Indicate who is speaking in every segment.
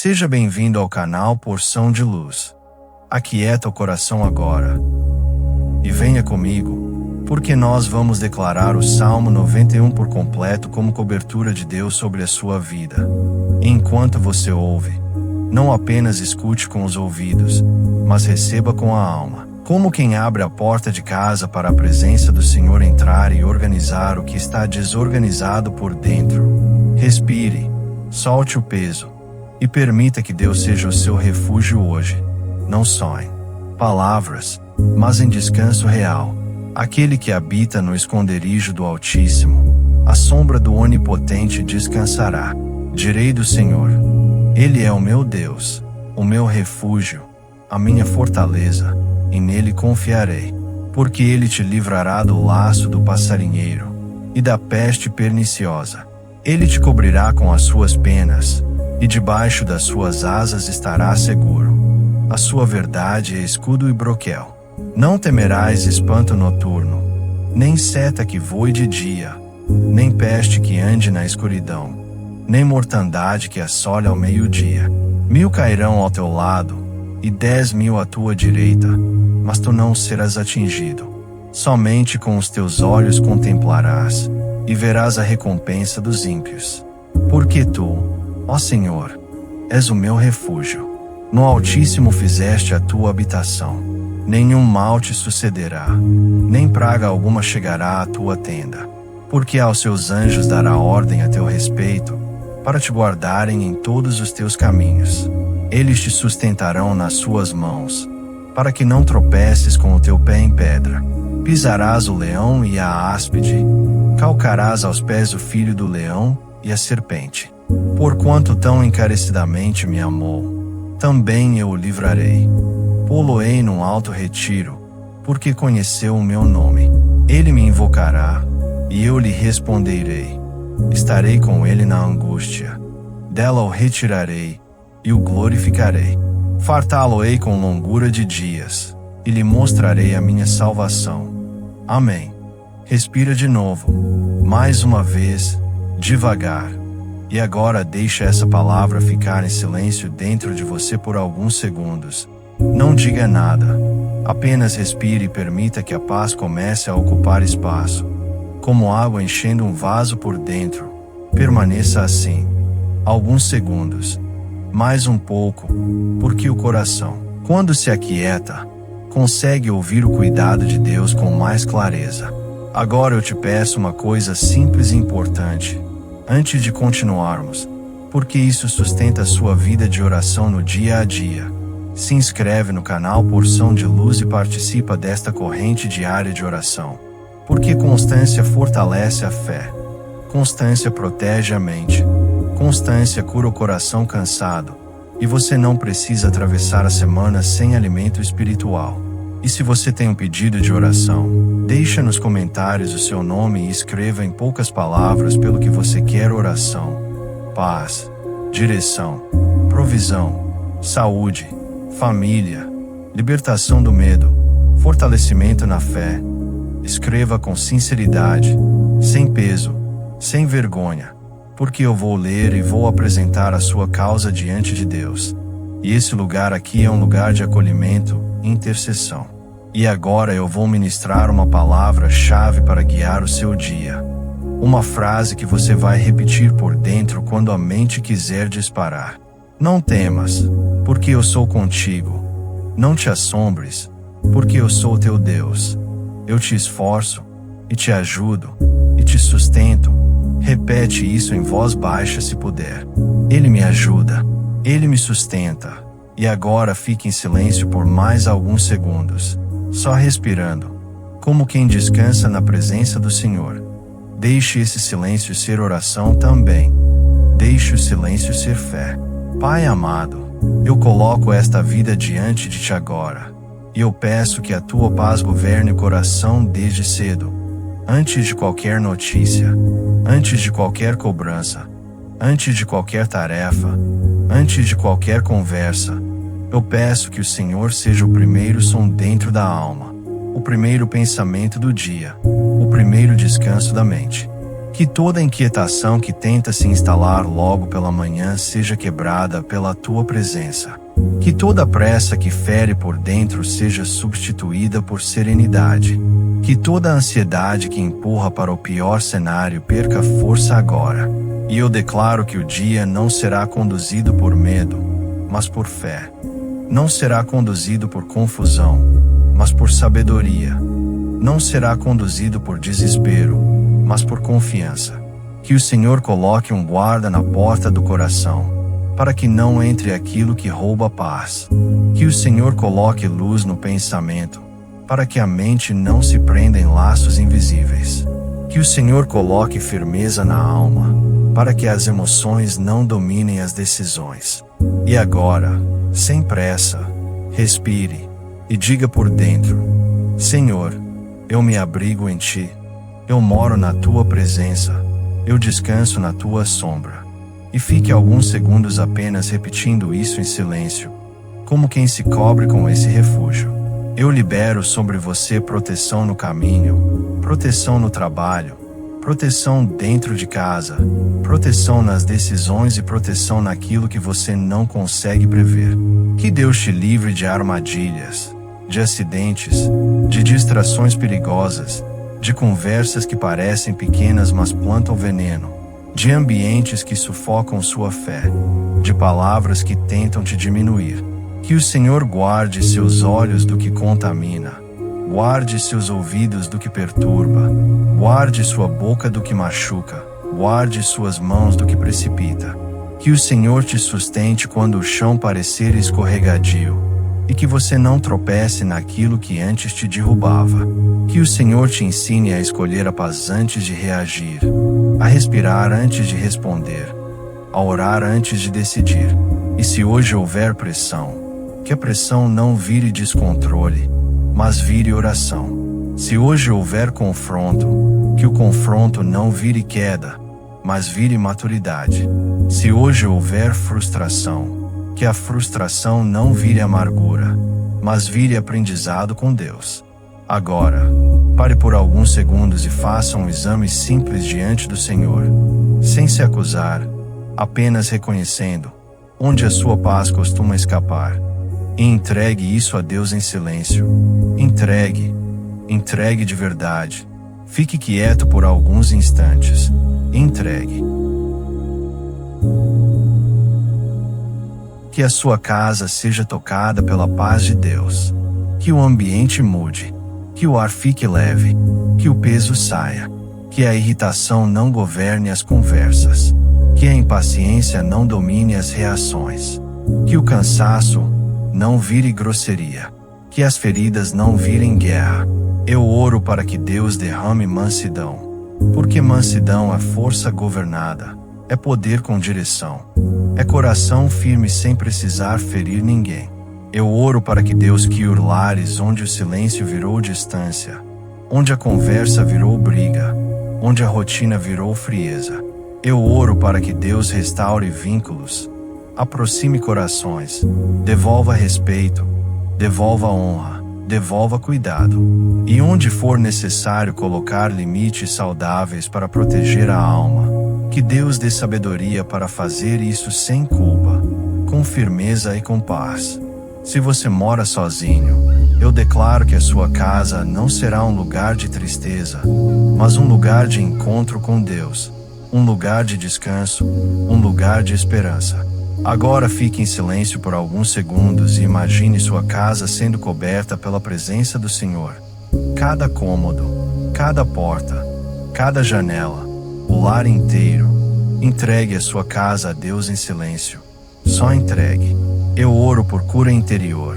Speaker 1: Seja bem-vindo ao canal Porção de Luz. Aquieta o coração agora e venha comigo, porque nós vamos declarar o Salmo 91 por completo como cobertura de Deus sobre a sua vida. Enquanto você ouve, não apenas escute com os ouvidos, mas receba com a alma. Como quem abre a porta de casa para a presença do Senhor entrar e organizar o que está desorganizado por dentro. Respire, solte o peso e permita que Deus seja o seu refúgio hoje. Não só em palavras, mas em descanso real. Aquele que habita no esconderijo do Altíssimo, à sombra do Onipotente descansará. Direi do Senhor: Ele é o meu Deus, o meu refúgio, a minha fortaleza, e nele confiarei. Porque ele te livrará do laço do passarinheiro e da peste perniciosa. Ele te cobrirá com as suas penas, e debaixo das suas asas estará seguro. A sua verdade é escudo e broquel. Não temerás espanto noturno, nem seta que voe de dia, nem peste que ande na escuridão, nem mortandade que assole ao meio-dia. 1000 cairão ao teu lado, e 10.000 à tua direita, mas tu não serás atingido. Somente com os teus olhos contemplarás, e verás a recompensa dos ímpios. Porque tu, ó Senhor, és o meu refúgio. No Altíssimo fizeste a tua habitação. Nenhum mal te sucederá, nem praga alguma chegará à tua tenda. Porque aos seus anjos dará ordem a teu respeito, para te guardarem em todos os teus caminhos. Eles te sustentarão nas suas mãos, para que não tropeces com o teu pé em pedra. Pisarás o leão e a áspide, calcarás aos pés o filho do leão e a serpente. Porquanto tão encarecidamente me amou, também eu o livrarei. Pô-lo-ei num alto retiro, porque conheceu o meu nome. Ele me invocará, e eu lhe responderei. Estarei com ele na angústia. Dela o retirarei, e o glorificarei. Fartá-lo-ei com longura de dias, e lhe mostrarei a minha salvação. Amém. Respira de novo, mais uma vez, devagar. E agora deixa essa palavra ficar em silêncio dentro de você por alguns segundos. Não diga nada. Apenas respire e permita que a paz comece a ocupar espaço. Como água enchendo um vaso por dentro. Permaneça assim. Alguns segundos. Mais um pouco. Porque o coração, quando se aquieta, consegue ouvir o cuidado de Deus com mais clareza. Agora eu te peço uma coisa simples e importante. Antes de continuarmos, porque isso sustenta a sua vida de oração no dia a dia. Se inscreve no canal Porção de Luz e participa desta corrente diária de oração. Porque constância fortalece a fé. Constância protege a mente. Constância cura o coração cansado. E você não precisa atravessar a semana sem alimento espiritual. E se você tem um pedido de oração, deixa nos comentários o seu nome e escreva em poucas palavras pelo que você quer oração. Paz, direção, provisão, saúde, família, libertação do medo, fortalecimento na fé. Escreva com sinceridade, sem peso, sem vergonha, porque eu vou ler e vou apresentar a sua causa diante de Deus. E esse lugar aqui é um lugar de acolhimento e intercessão. E agora eu vou ministrar uma palavra-chave para guiar o seu dia. Uma frase que você vai repetir por dentro quando a mente quiser disparar. Não temas, porque eu sou contigo. Não te assombres, porque eu sou teu Deus. Eu te esforço, e te ajudo, e te sustento. Repete isso em voz baixa se puder. Ele me ajuda. Ele me sustenta. E agora fique em silêncio por mais alguns segundos, só respirando, como quem descansa na presença do Senhor. Deixe esse silêncio ser oração também. Deixe o silêncio ser fé. Pai amado, eu coloco esta vida diante de ti agora, e eu peço que a tua paz governe o coração desde cedo. Antes de qualquer notícia, antes de qualquer cobrança, antes de qualquer tarefa, antes de qualquer conversa, eu peço que o Senhor seja o primeiro som dentro da alma, o primeiro pensamento do dia, o primeiro descanso da mente. Que toda inquietação que tenta se instalar logo pela manhã seja quebrada pela tua presença. Que toda pressa que fere por dentro seja substituída por serenidade. Que toda ansiedade que empurra para o pior cenário perca força agora. E eu declaro que o dia não será conduzido por medo, mas por fé. Não será conduzido por confusão, mas por sabedoria. Não será conduzido por desespero, mas por confiança. Que o Senhor coloque um guarda na porta do coração, para que não entre aquilo que rouba a paz. Que o Senhor coloque luz no pensamento, para que a mente não se prenda em laços invisíveis. Que o Senhor coloque firmeza na alma, para que as emoções não dominem as decisões. E agora, sem pressa, respire e diga por dentro: Senhor, eu me abrigo em Ti, eu moro na Tua presença, eu descanso na Tua sombra. E fique alguns segundos apenas repetindo isso em silêncio, como quem se cobre com esse refúgio. Eu libero sobre você proteção no caminho, proteção no trabalho, proteção dentro de casa, proteção nas decisões e proteção naquilo que você não consegue prever. Que Deus te livre de armadilhas, de acidentes, de distrações perigosas, de conversas que parecem pequenas mas plantam veneno, de ambientes que sufocam sua fé, de palavras que tentam te diminuir. Que o Senhor guarde seus olhos do que contamina, guarde seus ouvidos do que perturba, guarde sua boca do que machuca, guarde suas mãos do que precipita. Que o Senhor te sustente quando o chão parecer escorregadio, e que você não tropece naquilo que antes te derrubava. Que o Senhor te ensine a escolher a paz antes de reagir, a respirar antes de responder, a orar antes de decidir. E se hoje houver pressão, que a pressão não vire descontrole, mas vire oração. Se hoje houver confronto, que o confronto não vire queda, mas vire maturidade. Se hoje houver frustração, que a frustração não vire amargura, mas vire aprendizado com Deus. Agora, pare por alguns segundos e faça um exame simples diante do Senhor, sem se acusar, apenas reconhecendo onde a sua paz costuma escapar. E entregue isso a Deus em silêncio. Entregue de verdade. Fique quieto por alguns instantes. Entregue. Que a sua casa seja tocada pela paz de Deus. Que o ambiente mude. Que o ar fique leve. Que o peso saia. Que a irritação não governe as conversas. Que a impaciência não domine as reações. Que o cansaço não vire grosseria. Que as feridas não virem guerra. Eu oro para que Deus derrame mansidão. Porque mansidão é força governada. É poder com direção. É coração firme sem precisar ferir ninguém. Eu oro para que Deus guie lares onde o silêncio virou distância, onde a conversa virou briga, onde a rotina virou frieza. Eu oro para que Deus restaure vínculos, aproxime corações, devolva respeito, devolva honra, devolva cuidado. E onde for necessário colocar limites saudáveis para proteger a alma, que Deus dê sabedoria para fazer isso sem culpa, com firmeza e com paz. Se você mora sozinho, eu declaro que a sua casa não será um lugar de tristeza, mas um lugar de encontro com Deus, um lugar de descanso, um lugar de esperança. Agora fique em silêncio por alguns segundos e imagine sua casa sendo coberta pela presença do Senhor. Cada cômodo, cada porta, cada janela, o lar inteiro. Entregue a sua casa a Deus em silêncio. Só entregue. Eu oro por cura interior,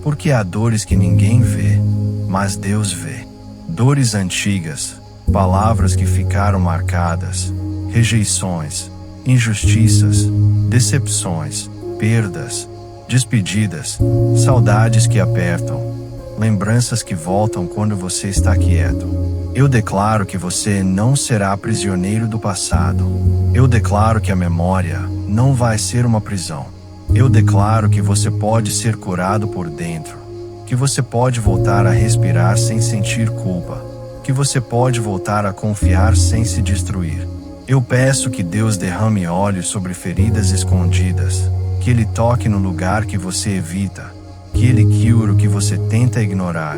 Speaker 1: porque há dores que ninguém vê, mas Deus vê. Dores antigas, palavras que ficaram marcadas, rejeições, injustiças, decepções, perdas, despedidas, saudades que apertam, lembranças que voltam quando você está quieto. Eu declaro que você não será prisioneiro do passado. Eu declaro que a memória não vai ser uma prisão. Eu declaro que você pode ser curado por dentro, que você pode voltar a respirar sem sentir culpa, que você pode voltar a confiar sem se destruir. Eu peço que Deus derrame óleo sobre feridas escondidas, que Ele toque no lugar que você evita, que Ele cure o que você tenta ignorar,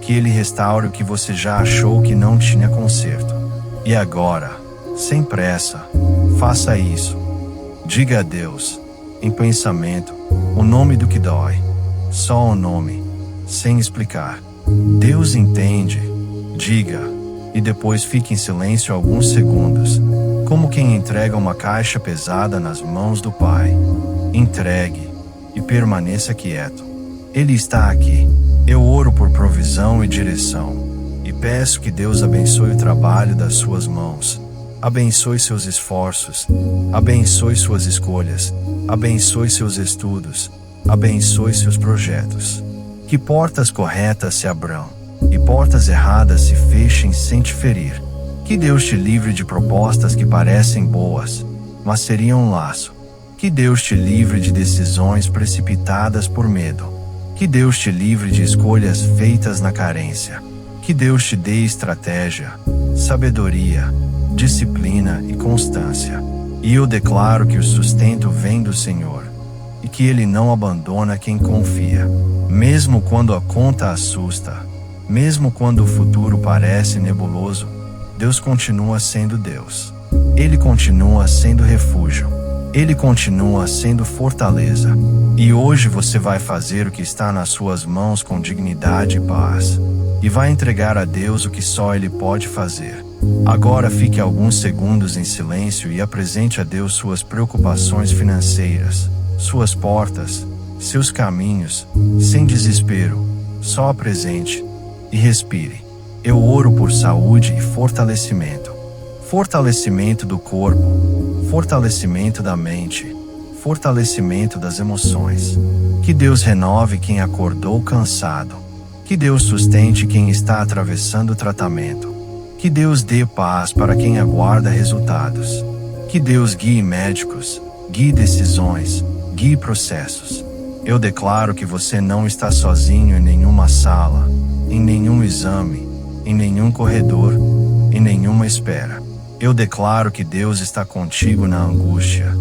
Speaker 1: que Ele restaure o que você já achou que não tinha conserto. E agora, sem pressa, faça isso. Diga a Deus, em pensamento, o nome do que dói. Só o nome, sem explicar. Deus entende. Diga, e depois fique em silêncio alguns segundos, como quem entrega uma caixa pesada nas mãos do Pai. Entregue e permaneça quieto. Ele está aqui. Eu oro por provisão e direção, e peço que Deus abençoe o trabalho das suas mãos. Abençoe seus esforços, abençoe suas escolhas, abençoe seus estudos, abençoe seus projetos. Que portas corretas se abram, e portas erradas se fechem sem te ferir. Que Deus te livre de propostas que parecem boas, mas seriam um laço. Que Deus te livre de decisões precipitadas por medo. Que Deus te livre de escolhas feitas na carência. Que Deus te dê estratégia, sabedoria, disciplina e constância. E eu declaro que o sustento vem do Senhor, e que Ele não abandona quem confia. Mesmo quando a conta assusta, mesmo quando o futuro parece nebuloso, Deus continua sendo Deus. Ele continua sendo refúgio. Ele continua sendo fortaleza. E hoje você vai fazer o que está nas suas mãos com dignidade e paz. E vai entregar a Deus o que só Ele pode fazer. Agora fique alguns segundos em silêncio e apresente a Deus suas preocupações financeiras, suas portas, seus caminhos, sem desespero. Só apresente e respire. Eu oro por saúde e fortalecimento. Fortalecimento do corpo, fortalecimento da mente, fortalecimento das emoções. Que Deus renove quem acordou cansado. Que Deus sustente quem está atravessando o tratamento. Que Deus dê paz para quem aguarda resultados. Que Deus guie médicos, guie decisões, guie processos. Eu declaro que você não está sozinho em nenhuma sala, em nenhum exame, em nenhum corredor, em nenhuma espera. Eu declaro que Deus está contigo na angústia.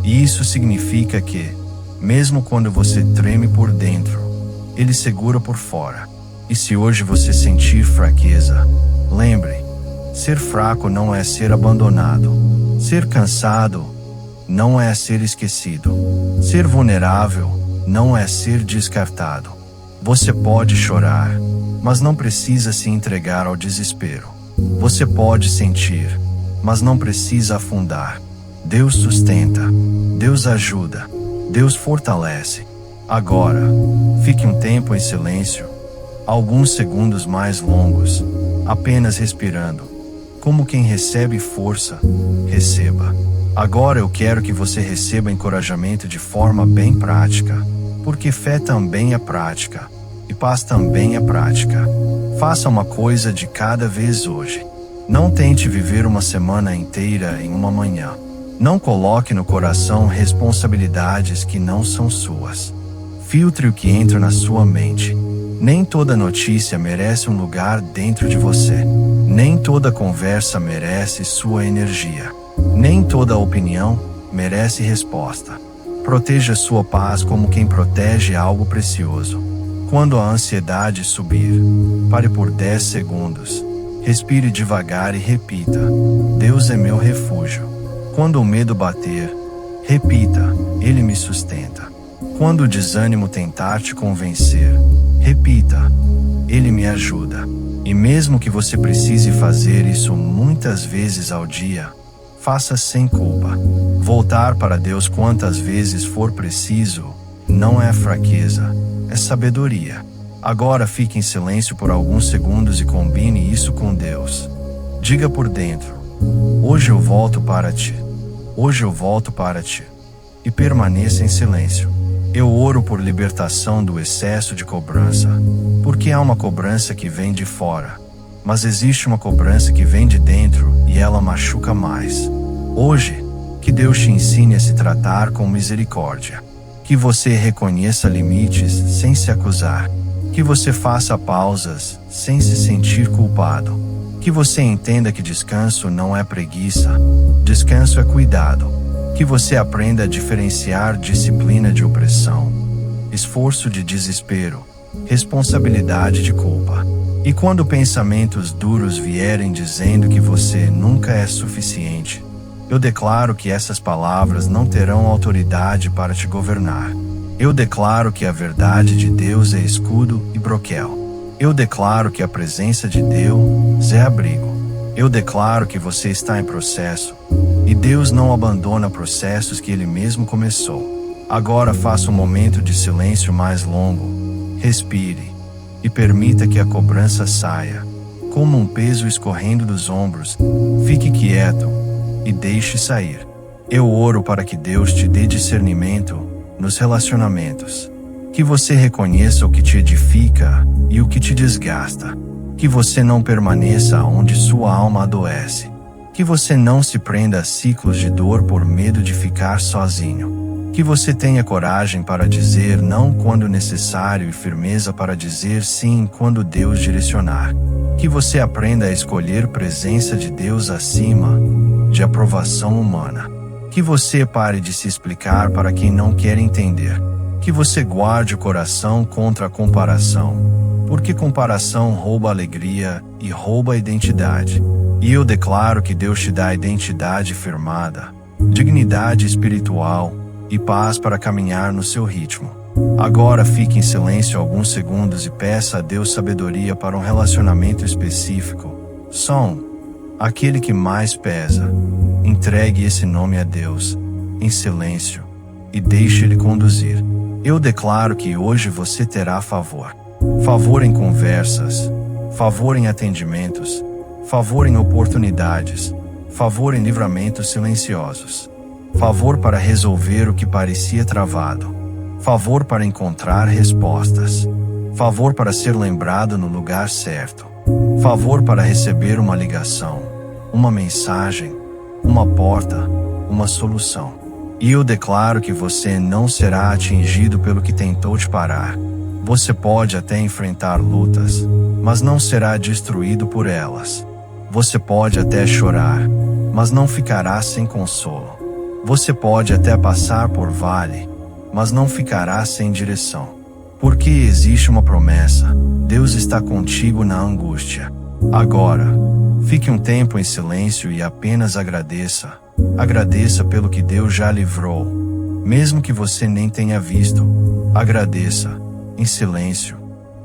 Speaker 1: E isso significa que, mesmo quando você treme por dentro, Ele segura por fora. E se hoje você sentir fraqueza, lembre, ser fraco não é ser abandonado. Ser cansado não é ser esquecido. Ser vulnerável não é ser descartado. Você pode chorar, mas não precisa se entregar ao desespero. Você pode sentir, mas não precisa afundar. Deus sustenta, Deus ajuda, Deus fortalece. Agora, fique um tempo em silêncio, alguns segundos mais longos, apenas respirando. Como quem recebe força, receba. Agora eu quero que você receba encorajamento de forma bem prática, porque fé também é prática, e paz também é prática. Faça uma coisa de cada vez hoje. Não tente viver uma semana inteira em uma manhã. Não coloque no coração responsabilidades que não são suas. Filtre o que entra na sua mente. Nem toda notícia merece um lugar dentro de você. Nem toda conversa merece sua energia. Nem toda opinião merece resposta. Proteja sua paz como quem protege algo precioso. Quando a ansiedade subir, pare por 10 segundos. Respire devagar e repita: Deus é meu refúgio. Quando o medo bater, repita: Ele me sustenta. Quando o desânimo tentar te convencer, repita: Ele me ajuda. E mesmo que você precise fazer isso muitas vezes ao dia, faça sem culpa. Voltar para Deus quantas vezes for preciso não é fraqueza, é sabedoria. Agora fique em silêncio por alguns segundos e combine isso com Deus. Diga por dentro: hoje eu volto para ti. Hoje eu volto para ti. E permaneça em silêncio. Eu oro por libertação do excesso de cobrança, porque há uma cobrança que vem de fora, mas existe uma cobrança que vem de dentro e ela machuca mais. Hoje, que Deus te ensine a se tratar com misericórdia. Que você reconheça limites sem se acusar. Que você faça pausas sem se sentir culpado. Que você entenda que descanso não é preguiça, descanso é cuidado. Que você aprenda a diferenciar disciplina de opressão, esforço de desespero, responsabilidade de culpa. E quando pensamentos duros vierem dizendo que você nunca é suficiente, eu declaro que essas palavras não terão autoridade para te governar. Eu declaro que a verdade de Deus é escudo e broquel. Eu declaro que a presença de Deus é abrigo. Eu declaro que você está em processo, e Deus não abandona processos que Ele mesmo começou. Agora faça um momento de silêncio mais longo. Respire e permita que a cobrança saia, como um peso escorrendo dos ombros. Fique quieto e deixe sair. Eu oro para que Deus te dê discernimento nos relacionamentos. Que você reconheça o que te edifica e o que te desgasta. Que você não permaneça onde sua alma adoece. Que você não se prenda a ciclos de dor por medo de ficar sozinho. Que você tenha coragem para dizer não quando necessário e firmeza para dizer sim quando Deus direcionar. Que você aprenda a escolher presença de Deus acima de aprovação humana. Que você pare de se explicar para quem não quer entender. Que você guarde o coração contra a comparação, porque comparação rouba a alegria e rouba a identidade. E eu declaro que Deus te dá identidade firmada, dignidade espiritual e paz para caminhar no seu ritmo. Agora fique em silêncio alguns segundos e peça a Deus sabedoria para um relacionamento específico. Som, aquele que mais pesa. Entregue esse nome a Deus, em silêncio, e deixe Ele conduzir. Eu declaro que hoje você terá favor. Favor em conversas, favor em atendimentos, favor em oportunidades, favor em livramentos silenciosos, favor para resolver o que parecia travado, favor para encontrar respostas, favor para ser lembrado no lugar certo, favor para receber uma ligação, uma mensagem, uma porta, uma solução. E eu declaro que você não será atingido pelo que tentou te parar. Você pode até enfrentar lutas, mas não será destruído por elas. Você pode até chorar, mas não ficará sem consolo. Você pode até passar por vale, mas não ficará sem direção. Porque existe uma promessa: Deus está contigo na angústia. Agora, fique um tempo em silêncio e apenas agradeça. Agradeça pelo que Deus já livrou, mesmo que você nem tenha visto. Agradeça, em silêncio,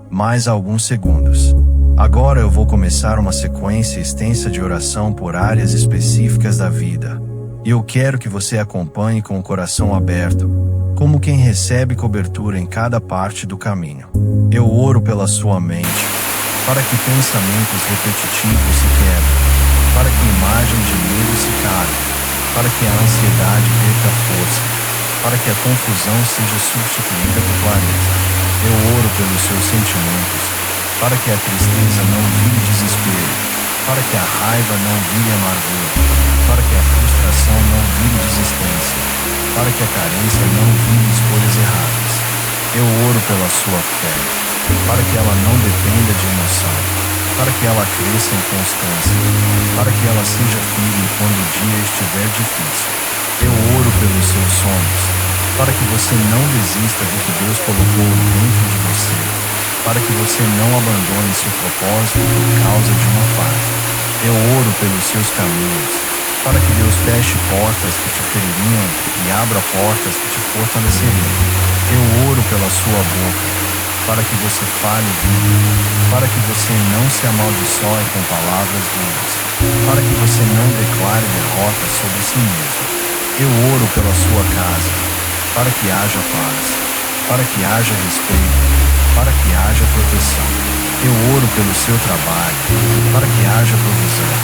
Speaker 1: mais alguns segundos. Agora eu vou começar uma sequência extensa de oração por áreas específicas da vida. E eu quero que você acompanhe com o coração aberto, como quem recebe cobertura em cada parte do caminho. Eu oro pela sua mente, para que pensamentos repetitivos se quebrem, para que imagens de medo se calem, para que a ansiedade perca força, para que a confusão seja substituída por clareza. Eu oro pelos seus sentimentos, para que a tristeza não vire desespero, para que a raiva não vire amargura, para que a frustração não vire desistência, para que a carência não vire escolhas erradas. Eu oro pela sua fé, para que ela não dependa de emoção, para que ela cresça em constância, para que ela seja firme quando o dia estiver difícil. Eu oro pelos seus sonhos, para que você não desista do que Deus colocou dentro de você, para que você não abandone seu propósito por causa de uma fase. Eu oro pelos seus caminhos, para que Deus feche portas que te feririam e abra portas que te fortaleceriam. Eu oro pela sua boca, para que você fale vida, para que você não se amaldiçoe com palavras duras, para que você não declare derrota sobre si mesmo. Eu oro pela sua casa, para que haja paz, para que haja respeito, para que haja proteção. Eu oro pelo seu trabalho, para que haja provisão,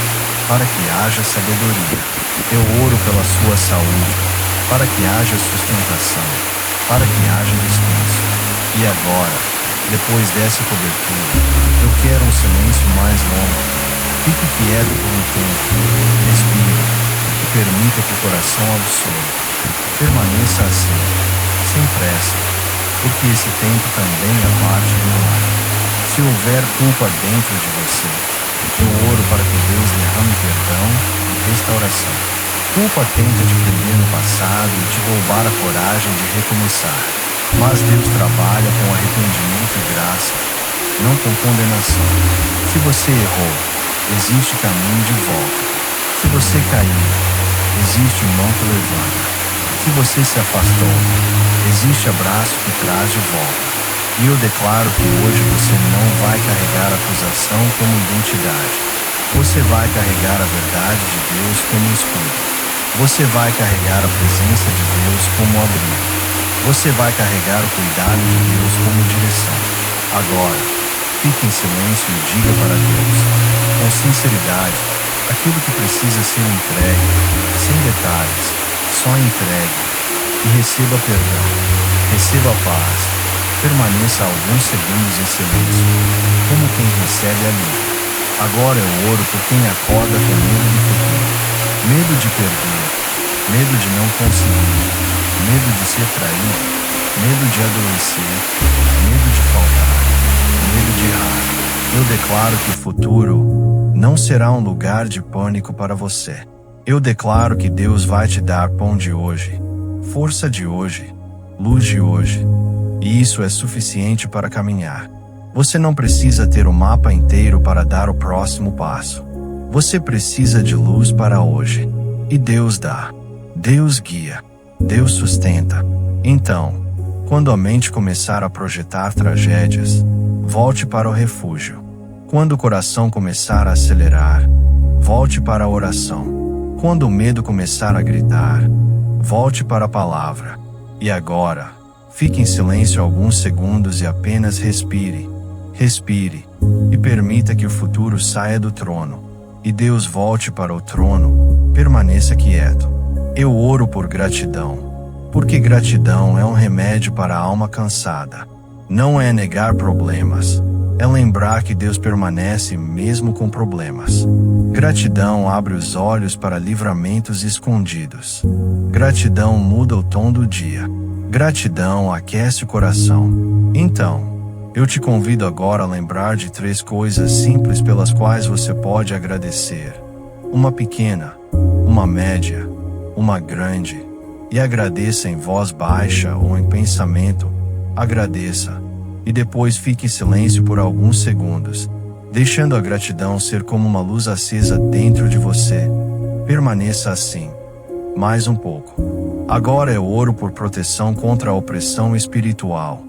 Speaker 1: para que haja sabedoria. Eu oro pela sua saúde, para que haja sustentação, para que haja descanso. E agora, depois dessa cobertura, eu quero um silêncio mais longo. Fique quieto por um tempo, respire e permita que o coração absorva. Permaneça assim, sem pressa, porque esse tempo também é parte do milagre. Se houver culpa dentro de você, Eu oro para que Deus derrame perdão e restauração. Culpa tenta te prender no passado e te roubar a coragem de recomeçar. Mas Deus trabalha com arrependimento e graça, não com condenação. Se você errou, existe caminho de volta. Se você caiu, existe mão que levanta. Se você se afastou, existe abraço que traz de volta. E eu declaro que hoje você não vai carregar a acusação como identidade. Você vai carregar a verdade de Deus como escudo. Você vai carregar a presença de Deus como abrigo. Você vai carregar o cuidado de Deus como direção. Agora, fique em silêncio e diga para Deus, com sinceridade, aquilo que precisa ser entregue, sem detalhes, só entregue. E receba perdão, receba paz. Permaneça alguns segundos em silêncio, como quem recebe alívio. Agora eu oro por quem acorda com medo do futuro, medo de perder, medo de não conseguir, medo de ser traído, medo de adoecer, medo de faltar, medo de errar. Eu declaro que o futuro não será um lugar de pânico para você. Eu declaro que Deus vai te dar pão de hoje, força de hoje, luz de hoje. E isso é suficiente para caminhar. Você não precisa ter o mapa inteiro para dar o próximo passo. Você precisa de luz para hoje. E Deus dá. Deus guia. Deus sustenta. Então, quando a mente começar a projetar tragédias, volte para o refúgio. Quando o coração começar a acelerar, volte para a oração. Quando o medo começar a gritar, volte para a palavra. E agora, fique em silêncio alguns segundos e apenas respire. Respire. E permita que o futuro saia do trono. E Deus volte para o trono. Permaneça quieto. Eu oro por gratidão. Porque gratidão é um remédio para a alma cansada. Não é negar problemas. É lembrar que Deus permanece mesmo com problemas. Gratidão abre os olhos para livramentos escondidos. Gratidão muda o tom do dia. Gratidão aquece o coração. Então, eu te convido agora a lembrar de 3 coisas simples pelas quais você pode agradecer. Uma pequena, uma média, uma grande. E agradeça em voz baixa ou em pensamento. Agradeça. E depois fique em silêncio por alguns segundos, deixando a gratidão ser como uma luz acesa dentro de você. Permaneça assim. Mais um pouco. Agora eu oro por proteção contra a opressão espiritual,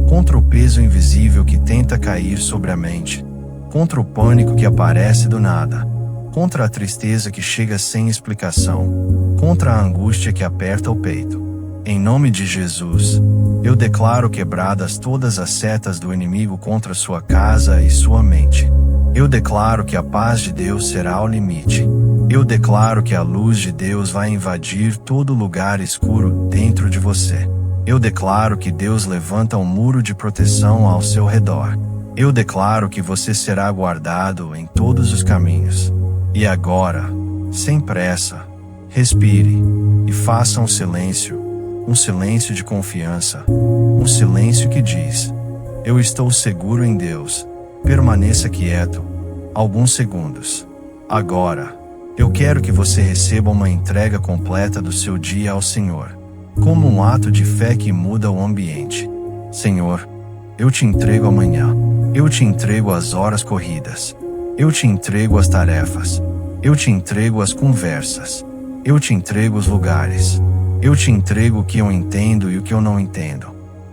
Speaker 1: contra o peso invisível que tenta cair sobre a mente, contra o pânico que aparece do nada, contra a tristeza que chega sem explicação, contra a angústia que aperta o peito. Em nome de Jesus, eu declaro quebradas todas as setas do inimigo contra sua casa e sua mente. Eu declaro que a paz de Deus será o limite. Eu declaro que a luz de Deus vai invadir todo lugar escuro dentro de você. Eu declaro que Deus levanta um muro de proteção ao seu redor. Eu declaro que você será guardado em todos os caminhos. E agora, sem pressa, respire e faça um silêncio de confiança, um silêncio que diz: eu estou seguro em Deus. Permaneça quieto, alguns segundos. Agora, eu quero que você receba uma entrega completa do seu dia ao Senhor, como um ato de fé que muda o ambiente. Senhor, eu te entrego amanhã. Eu te entrego as horas corridas. Eu te entrego as tarefas. Eu te entrego as conversas. Eu te entrego os lugares. Eu te entrego o que eu entendo e o que eu não entendo.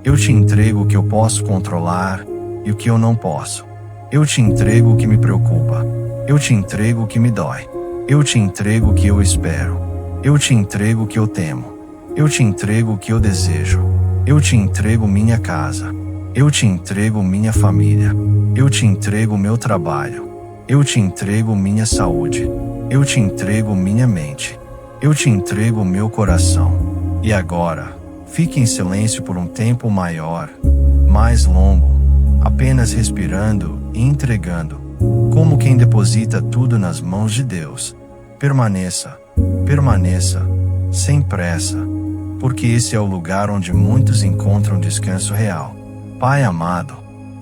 Speaker 1: Eu te entrego o que eu posso controlar e o que eu não posso. Eu te entrego o que me preocupa. Eu te entrego o que me dói. Eu te entrego o que eu espero. Eu te entrego o que eu temo. Eu te entrego o que eu desejo. Eu te entrego minha casa. Eu te entrego minha família. Eu te entrego meu trabalho. Eu te entrego minha saúde. Eu te entrego minha mente. Eu te entrego meu coração. E agora, fique em silêncio por um tempo maior, mais longo, apenas respirando e entregando, como quem deposita tudo nas mãos de Deus. Permaneça, sem pressa, porque esse é o lugar onde muitos encontram descanso real. Pai amado,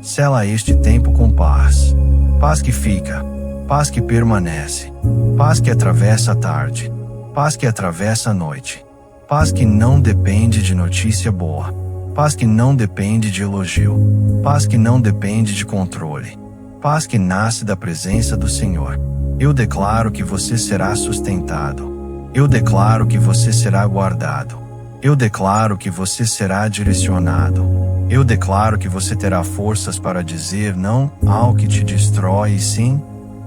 Speaker 1: sela este tempo com paz. Paz que fica, paz que permanece, paz que atravessa a tarde, paz que atravessa a noite, paz que não depende de notícia boa, paz que não depende de elogio, paz que não depende de controle, paz que nasce da presença do Senhor. Eu declaro que você será sustentado. Eu declaro que você será guardado. Eu declaro que você será direcionado. Eu declaro que você terá forças para dizer não ao que te destrói e sim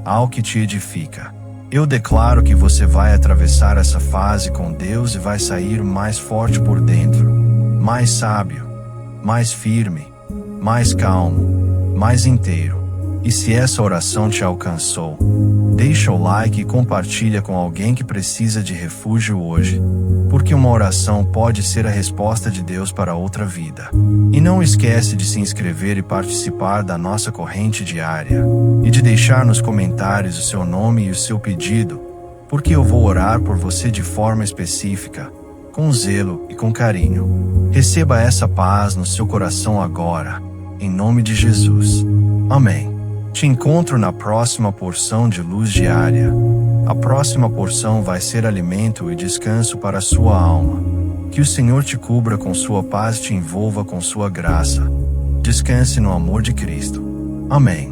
Speaker 1: ao que te edifica. Eu declaro que você vai atravessar essa fase com Deus e vai sair mais forte por dentro, mais sábio, mais firme, mais calmo, mais inteiro. E se essa oração te alcançou, deixa o like e compartilha com alguém que precisa de refúgio hoje, porque uma oração pode ser a resposta de Deus para outra vida. E não esquece de se inscrever e participar da nossa corrente diária, e de deixar nos comentários o seu nome e o seu pedido, porque eu vou orar por você de forma específica, com zelo e com carinho. Receba essa paz no seu coração agora, em nome de Jesus. Amém. Te encontro na próxima porção de luz diária. A próxima porção vai ser alimento e descanso para a sua alma. Que o Senhor te cubra com sua paz e te envolva com sua graça. Descanse no amor de Cristo. Amém.